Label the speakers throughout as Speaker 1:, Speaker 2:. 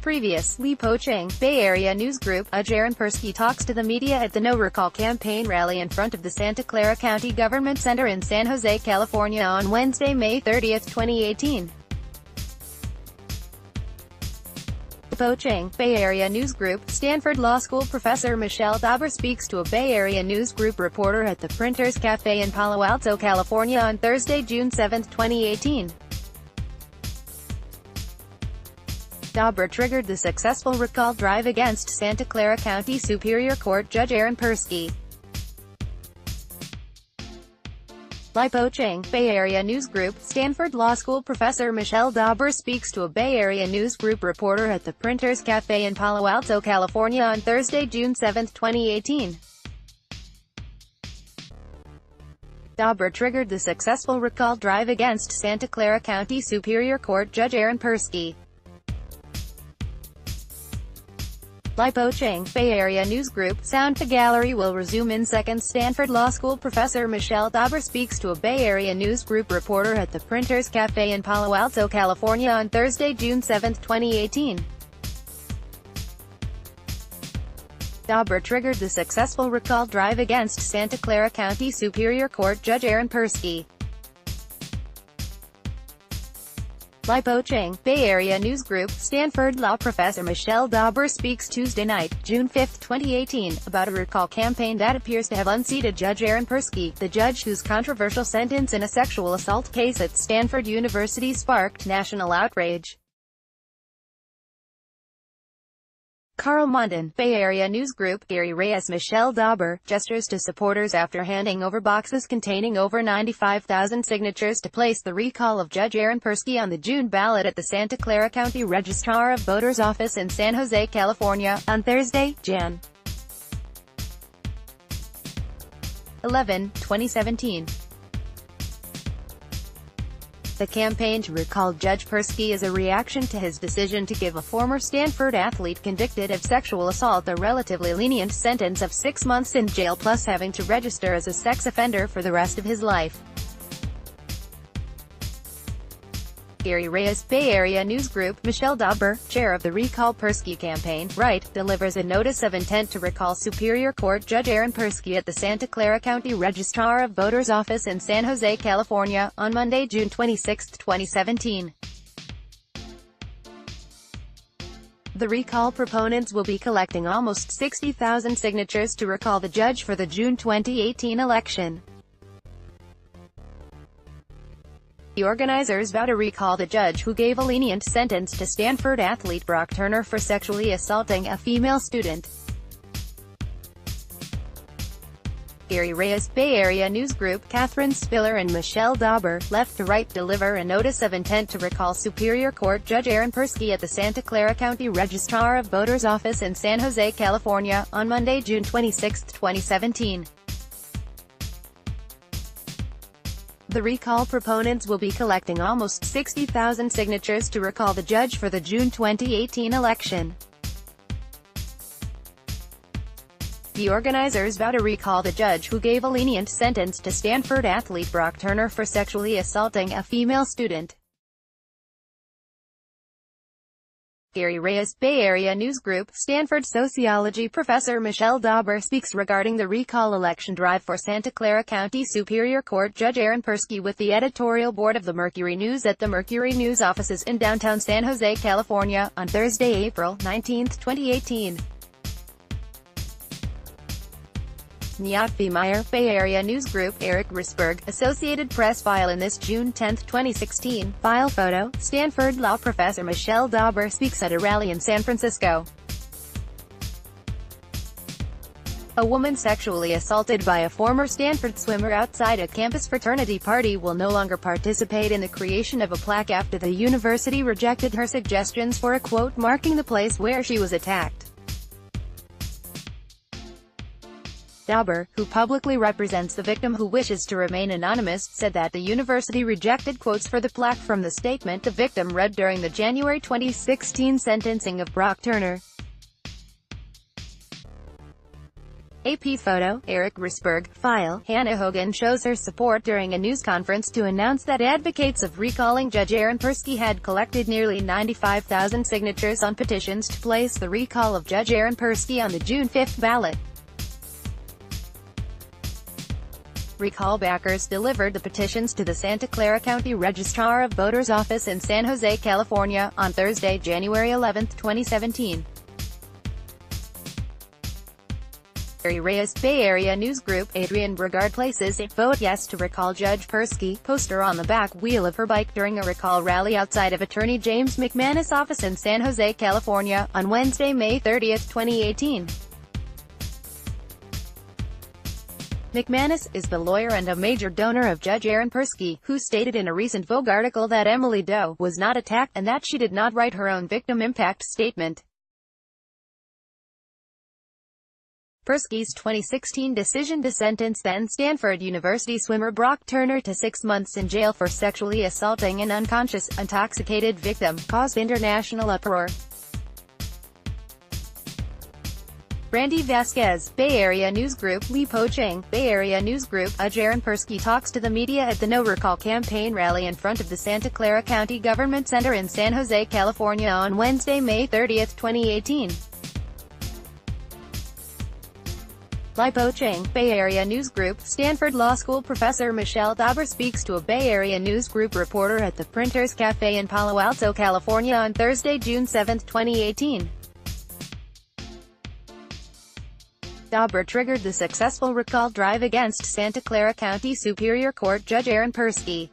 Speaker 1: Previously poaching, Bay Area news group, Aaron Persky talks to the media at the No Recall campaign rally in front of the Santa Clara County Government Center in San Jose, California on Wednesday, May 30, 2018. Poaching, Bay Area news group, Stanford Law School professor Michele Dauber speaks to a Bay Area news group reporter at the Printers Cafe in Palo Alto, California on Thursday, June 7, 2018. Dauber triggered the successful recall drive against Santa Clara County Superior Court Judge Aaron Persky. Poaching, Bay Area news group, Stanford Law School professor Michele Dauber speaks to a Bay Area news group reporter at the Printers Cafe in Palo Alto, California on Thursday, June 7, 2018. Dauber triggered the successful recall drive against Santa Clara County Superior Court Judge Aaron Persky. Poaching, Bay Area news group, Sound the Gallery will resume in seconds. Stanford Law School professor Michele Dauber speaks to a Bay Area news group reporter at the Printers Cafe in Palo Alto, California on Thursday, June 7, 2018. Dauber triggered the successful recall drive against Santa Clara County Superior Court Judge Aaron Persky. Poaching, Bay Area news group, Stanford Law professor Michele Dauber speaks Tuesday night, June 5, 2018, about a recall campaign that appears to have unseated Judge Aaron Persky, the judge whose controversial sentence in a sexual assault case at Stanford University sparked national outrage. Carl Mondon, Bay Area news group, Gary Reyes. Michele Dauber gestures to supporters after handing over boxes containing over 95,000 signatures to place the recall of Judge Aaron Persky on the June ballot at the Santa Clara County Registrar of Voters office in San Jose, California, on Thursday, Jan. 11, 2017. The campaign to recall Judge Persky is a reaction to his decision to give a former Stanford athlete convicted of sexual assault a relatively lenient sentence of 6 months in jail plus having to register as a sex offender for the rest of his life. Gary Reyes, Bay Area news group, Michele Dauber, chair of the Recall Persky campaign, delivers a notice of intent to recall Superior Court Judge Aaron Persky at the Santa Clara County Registrar of Voters office in San Jose, California, on Monday, June 26, 2017. The recall proponents will be collecting almost 60,000 signatures to recall the judge for the June 2018 election. The organizers vow to recall the judge who gave a lenient sentence to Stanford athlete Brock Turner for sexually assaulting a female student. Gary Reyes, Bay Area news group, Catherine Spiller and Michele Dauber, left to right, deliver a notice of intent to recall Superior Court Judge Aaron Persky at the Santa Clara County Registrar of Voters office in San Jose, California, on Monday, June 26, 2017. The recall proponents will be collecting almost 60,000 signatures to recall the judge for the June 2018 election. The organizers vow to recall the judge who gave a lenient sentence to Stanford athlete Brock Turner for sexually assaulting a female student. Gary Reyes, Bay Area news group, Stanford sociology professor Michele Dauber speaks regarding the recall election drive for Santa Clara County Superior Court Judge Aaron Persky with the editorial board of the Mercury News at the Mercury News offices in downtown San Jose, California, on Thursday, April 19, 2018. Nyakvi Meyer, Bay Area news group, Eric Risberg, Associated Press. File in this June 10, 2016. File photo, Stanford law professor Michele Dauber speaks at a rally in San Francisco. A woman sexually assaulted by a former Stanford swimmer outside a campus fraternity party will no longer participate in the creation of a plaque after the university rejected her suggestions for a quote marking the place where she was attacked. Dauber, who publicly represents the victim who wishes to remain anonymous, said that the university rejected quotes for the plaque from the statement the victim read during the January 2016 sentencing of Brock Turner. AP photo, Eric Risberg, file, Hannah Hogan shows her support during a news conference to announce that advocates of recalling Judge Aaron Persky had collected nearly 95,000 signatures on petitions to place the recall of Judge Aaron Persky on the June 5 ballot. Recall backers delivered the petitions to the Santa Clara County Registrar of Voters office in San Jose, California, on Thursday, January 11, 2017. Reyes Bay Area News Group, Adrian Brigard places a "Vote Yes to Recall Judge Persky" poster on the back wheel of her bike during a recall rally outside of Attorney James McManus' office in San Jose, California, on Wednesday, May 30, 2018. McManus is the lawyer and a major donor of Judge Aaron Persky, who stated in a recent Vogue article that Emily Doe was not attacked, and that she did not write her own victim impact statement. Persky's 2016 decision to sentence then Stanford University swimmer Brock Turner to 6 months in jail for sexually assaulting an unconscious, intoxicated victim caused international uproar. Randy Vasquez, Bay Area News Group, Lee Poching, Bay Area News Group, Judge Aaron Persky talks to the media at the No Recall campaign rally in front of the Santa Clara County Government Center in San Jose, California on Wednesday, May 30, 2018. Lee Poching, Bay Area News Group, Stanford Law School professor Michele Dauber speaks to a Bay Area News Group reporter at the Printers Cafe in Palo Alto, California on Thursday, June 7, 2018. Dauber triggered the successful recall drive against Santa Clara County Superior Court Judge Aaron Persky.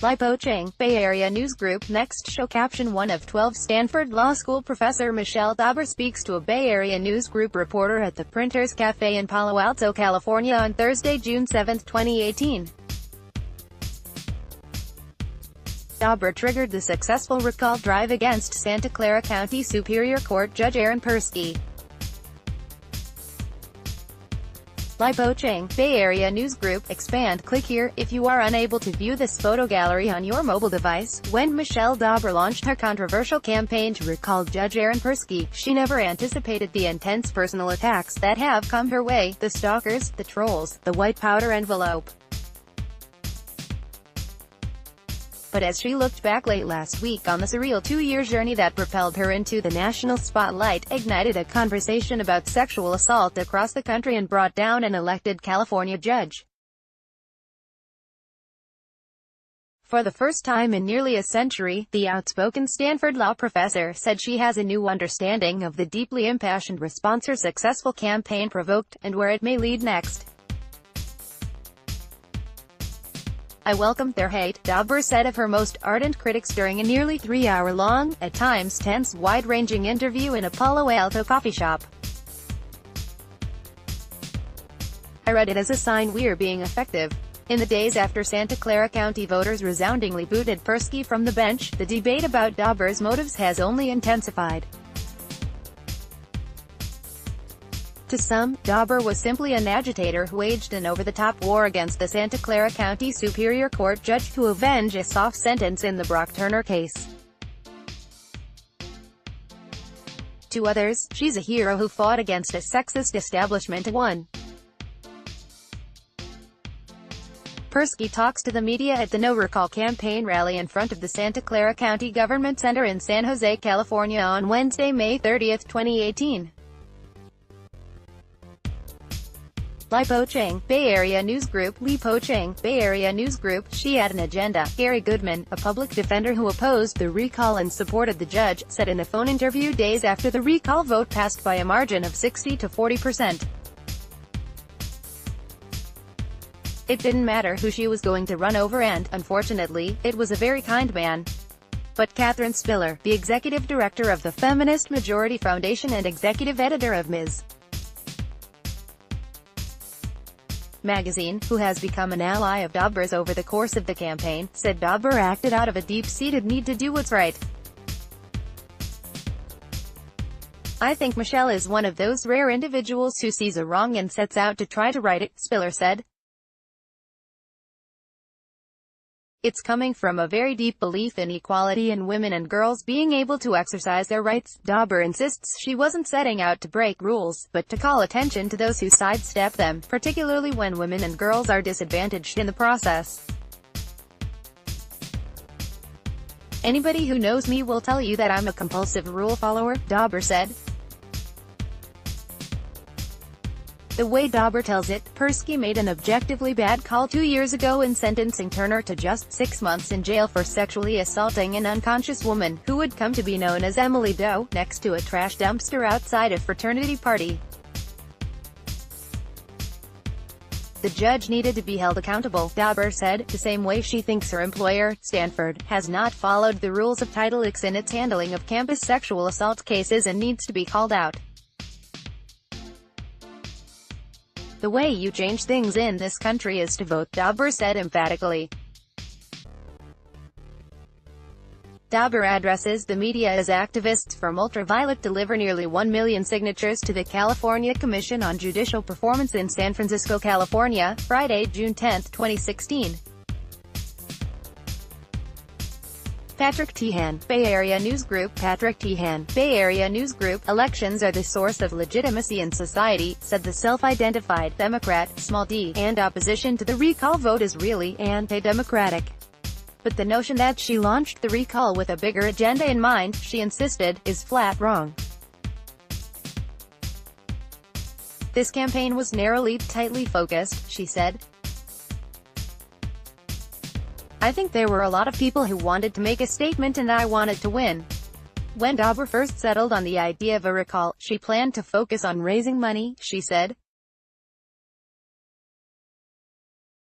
Speaker 1: Lee Poching, Bay Area News Group, next show caption 1 of 12 Stanford Law School professor Michele Dauber speaks to a Bay Area News Group reporter at the Printers Cafe in Palo Alto, California on Thursday, June 7, 2018. Dauber triggered the successful recall drive against Santa Clara County Superior Court Judge Aaron Persky. Lee Poching, Bay Area News Group, expand, click here, if you are unable to view this photo gallery on your mobile device. When Michele Dauber launched her controversial campaign to recall Judge Aaron Persky, she never anticipated the intense personal attacks that have come her way, the stalkers, the trolls, the white powder envelope. But as she looked back late last week on the surreal 2-year journey that propelled her into the national spotlight, ignited a conversation about sexual assault across the country and brought down an elected California judge. For the first time in nearly a century, the outspoken Stanford law professor said she has a new understanding of the deeply impassioned response her successful campaign provoked, and where it may lead next. "I welcome their hate," Dauber said of her most ardent critics during a nearly 3-hour-long, at times tense, wide-ranging interview in a Palo Alto coffee shop. "I read it as a sign we're being effective." In the days after Santa Clara County voters resoundingly booted Persky from the bench, the debate about Dauber's motives has only intensified. To some, Dauber was simply an agitator who waged an over-the-top war against the Santa Clara County Superior Court judge to avenge a soft sentence in the Brock Turner case. To others, she's a hero who fought against a sexist establishment and won. Persky talks to the media at the No Recall campaign rally in front of the Santa Clara County Government Center in San Jose, California on Wednesday, May 30, 2018. Lee Poching, Bay Area News Group, Lee Poching, Bay Area News Group, she had an agenda. Gary Goodman, a public defender who opposed the recall and supported the judge, said in a phone interview days after the recall vote passed by a margin of 60 to 40%. It didn't matter who she was going to run over and, unfortunately, it was a very kind man. But Catherine Spiller, the executive director of the Feminist Majority Foundation and executive editor of Ms. Magazine, who has become an ally of Dauber's over the course of the campaign, said Dauber acted out of a deep-seated need to do what's right. "I think Michele is one of those rare individuals who sees a wrong and sets out to try to right it," Spiller said. It's coming from a very deep belief in equality and women and girls being able to exercise their rights. Dauber insists she wasn't setting out to break rules, but to call attention to those who sidestep them, particularly when women and girls are disadvantaged in the process. "Anybody who knows me will tell you that I'm a compulsive rule follower," Dauber said. The way Dauber tells it, Persky made an objectively bad call 2 years ago in sentencing Turner to just 6 months in jail for sexually assaulting an unconscious woman, who would come to be known as Emily Doe, next to a trash dumpster outside a fraternity party. The judge needed to be held accountable, Dauber said, the same way she thinks her employer, Stanford, has not followed the rules of Title IX in its handling of campus sexual assault cases and needs to be called out. "The way you change things in this country is to vote," Dauber said emphatically. Dauber addresses the media as activists from Ultraviolet deliver nearly 1 million signatures to the California Commission on Judicial Performance in San Francisco, California, Friday, June 10, 2016. Patrick Teehan, Bay Area News Group. Patrick Teehan, Bay Area News Group. "Elections are the source of legitimacy in society," said the self-identified Democrat, small d, and opposition to the recall vote is really anti-democratic. But the notion that she launched the recall with a bigger agenda in mind, she insisted, is flat wrong. "This campaign was narrowly, tightly focused," she said. "I think there were a lot of people who wanted to make a statement and I wanted to win." When Dauber first settled on the idea of a recall, she planned to focus on raising money, she said.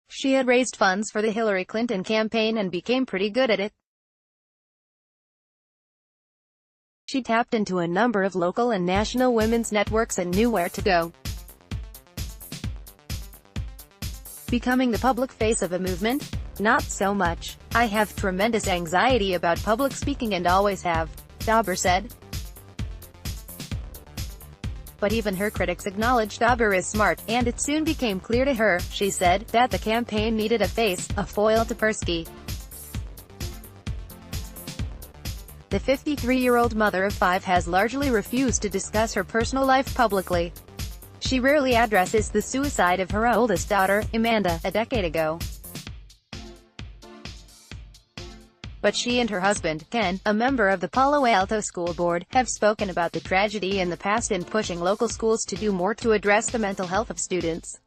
Speaker 1: She had raised funds for the Hillary Clinton campaign and became pretty good at it. She tapped into a number of local and national women's networks and knew where to go. Becoming the public face of a movement? Not so much. I have tremendous anxiety about public speaking and always have, Dauber said. But even her critics acknowledged Dauber is smart, and it soon became clear to her, she said, that the campaign needed a face, a foil to Persky. The 53-year-old mother of 5 has largely refused to discuss her personal life publicly. She rarely addresses the suicide of her oldest daughter, Amanda, a decade ago. But she and her husband, Ken, a member of the Palo Alto School Board, have spoken about the tragedy in the past and pushing local schools to do more to address the mental health of students.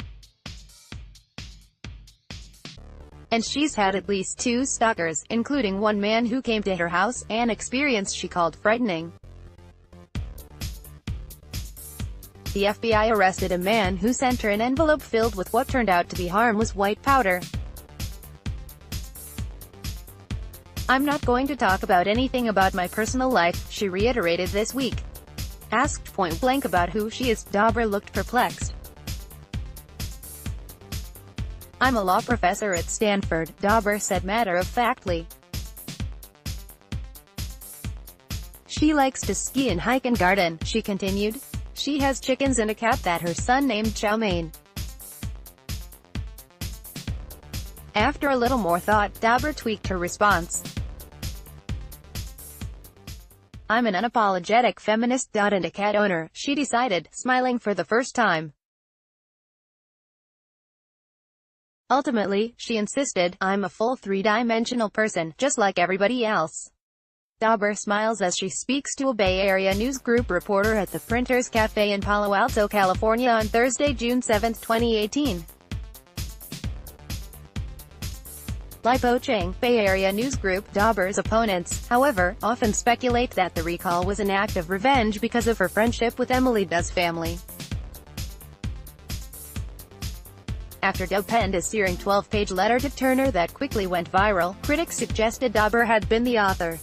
Speaker 1: And she's had at least 2 stalkers, including one man who came to her house, an experience she called frightening. The FBI arrested a man who sent her an envelope filled with what turned out to be harmless white powder. "I'm not going to talk about anything about my personal life," she reiterated this week. Asked point-blank about who she is, Dauber looked perplexed. "I'm a law professor at Stanford," Dauber said matter-of-factly. "She likes to ski and hike and garden," she continued. "She has chickens and a cat that her son named Chow Mein." After a little more thought, Dauber tweaked her response. "I'm an unapologetic feminist, and a cat owner," she decided, smiling for the first time. Ultimately, she insisted, "I'm a full 3-dimensional person, just like everybody else." Dauber smiles as she speaks to a Bay Area News Group reporter at the Printers Cafe in Palo Alto, California on Thursday, June 7, 2018. Lipo Chang, Bay Area News Group. Dauber's opponents, however, often speculate that the recall was an act of revenge because of her friendship with Emily Doe's family. After Doe penned a searing 12-page letter to Turner that quickly went viral, critics suggested Dauber had been the author.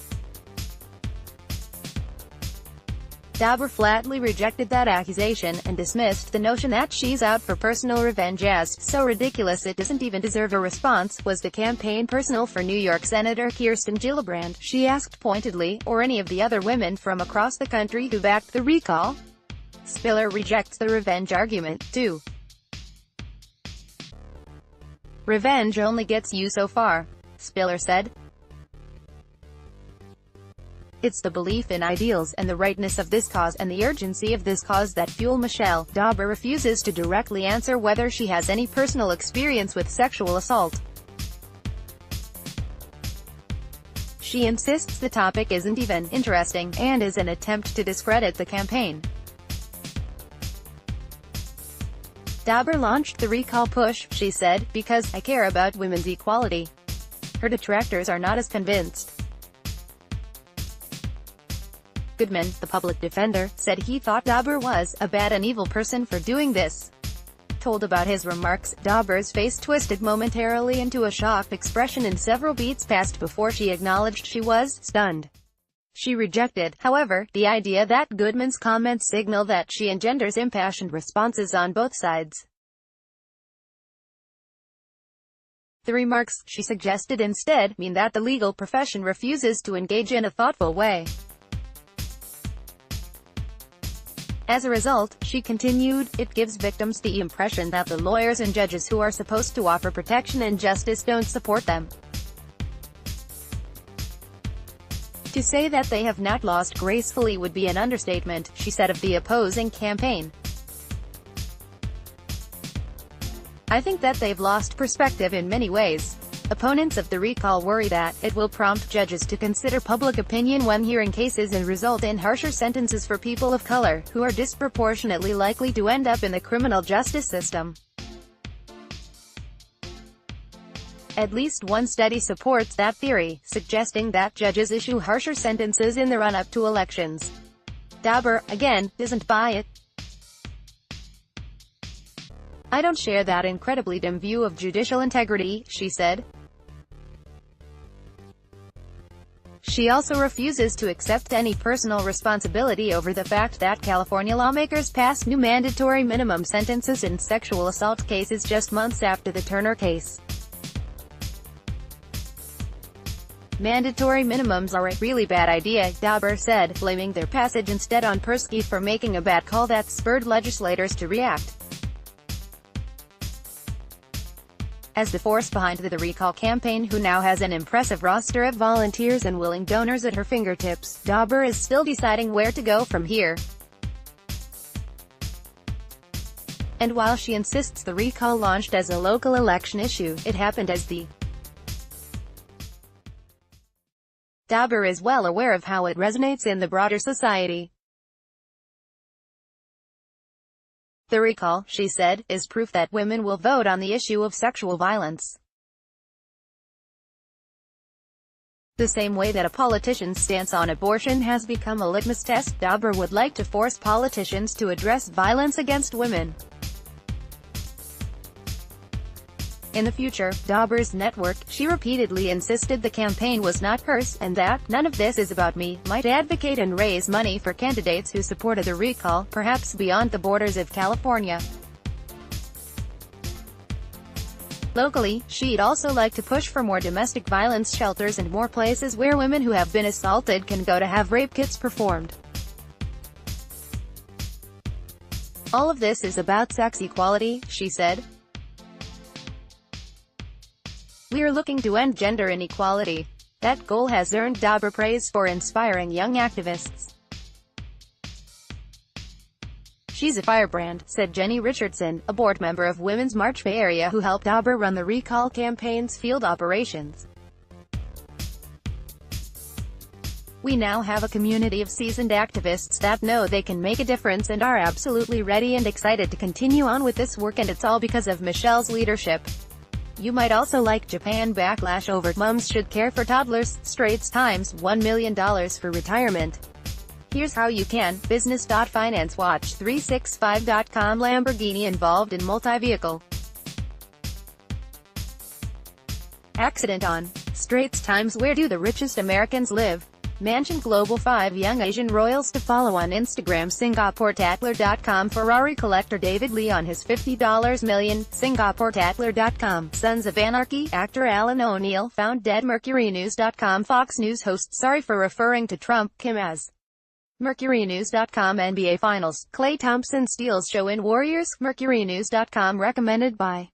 Speaker 1: Dauber flatly rejected that accusation, and dismissed the notion that she's out for personal revenge as so ridiculous it doesn't even deserve a response. Was the campaign personal for New York Senator Kirsten Gillibrand, she asked pointedly, or any of the other women from across the country who backed the recall? Spiller rejects the revenge argument, too. Revenge only gets you so far. Spiller said. It's the belief in ideals, and the rightness of this cause, and the urgency of this cause that fuel Michele. Dauber refuses to directly answer whether she has any personal experience with sexual assault. She insists the topic isn't even interesting, and is an attempt to discredit the campaign. Dauber launched the recall push, she said, because I care about women's equality. Her detractors are not as convinced. Goodman, the public defender, said he thought Dauber was a bad and evil person for doing this. Told about his remarks, Dauber's face twisted momentarily into a shocked expression, and several beats passed before she acknowledged she was stunned. She rejected, however, the idea that Goodman's comments signal that she engenders impassioned responses on both sides. The remarks, she suggested instead, mean that the legal profession refuses to engage in a thoughtful way. As a result, she continued, it gives victims the impression that the lawyers and judges who are supposed to offer protection and justice don't support them. To say that they have not lost gracefully would be an understatement, she said of the opposing campaign. I think that they've lost perspective in many ways. Opponents of the recall worry that it will prompt judges to consider public opinion when hearing cases and result in harsher sentences for people of color, who are disproportionately likely to end up in the criminal justice system. At least one study supports that theory, suggesting that judges issue harsher sentences in the run-up to elections. Dauber, again, doesn't buy it. I don't share that incredibly dim view of judicial integrity, she said. She also refuses to accept any personal responsibility over the fact that California lawmakers passed new mandatory minimum sentences in sexual assault cases just months after the Turner case. Mandatory minimums are a really bad idea, Dauber said, blaming their passage instead on Persky for making a bad call that spurred legislators to react. As the force behind the recall campaign, who now has an impressive roster of volunteers and willing donors at her fingertips, Dauber is still deciding where to go from here. And while she insists the recall launched as a local election issue, it happened as the Dauber is well aware of how it resonates in the broader society. The recall, she said, is proof that women will vote on the issue of sexual violence. The same way that a politician's stance on abortion has become a litmus test, Dauber would like to force politicians to address violence against women. In the future, Dauber's network, she repeatedly insisted the campaign was not hers, and that, none of this is about me, might advocate and raise money for candidates who supported the recall, perhaps beyond the borders of California. Locally, she'd also like to push for more domestic violence shelters and more places where women who have been assaulted can go to have rape kits performed. All of this is about sex equality, she said. We are looking to end gender inequality. That goal has earned Dauber praise for inspiring young activists. She's a firebrand, said Jenny Richardson, a board member of Women's March Bay Area who helped Dauber run the recall campaign's field operations. We now have a community of seasoned activists that know they can make a difference and are absolutely ready and excited to continue on with this work, and it's all because of Michele's leadership. You might also like Japan backlash over mums should care for toddlers, Straits Times, $1 million for retirement. Here's how you can, business.financewatch365.com Lamborghini involved in multi-vehicle accident on Straits Times. Where do the richest Americans live? Mansion Global 5 young Asian royals to follow on Instagram. SingaporeTatler.com Ferrari collector David Lee on his $50 million. SingaporeTatler.com Sons of Anarchy actor Alan O'Neill found dead. MercuryNews.com Fox News host sorry for referring to Trump, Kim as. MercuryNews.com NBA Finals Klay Thompson steals show in Warriors. MercuryNews.com recommended by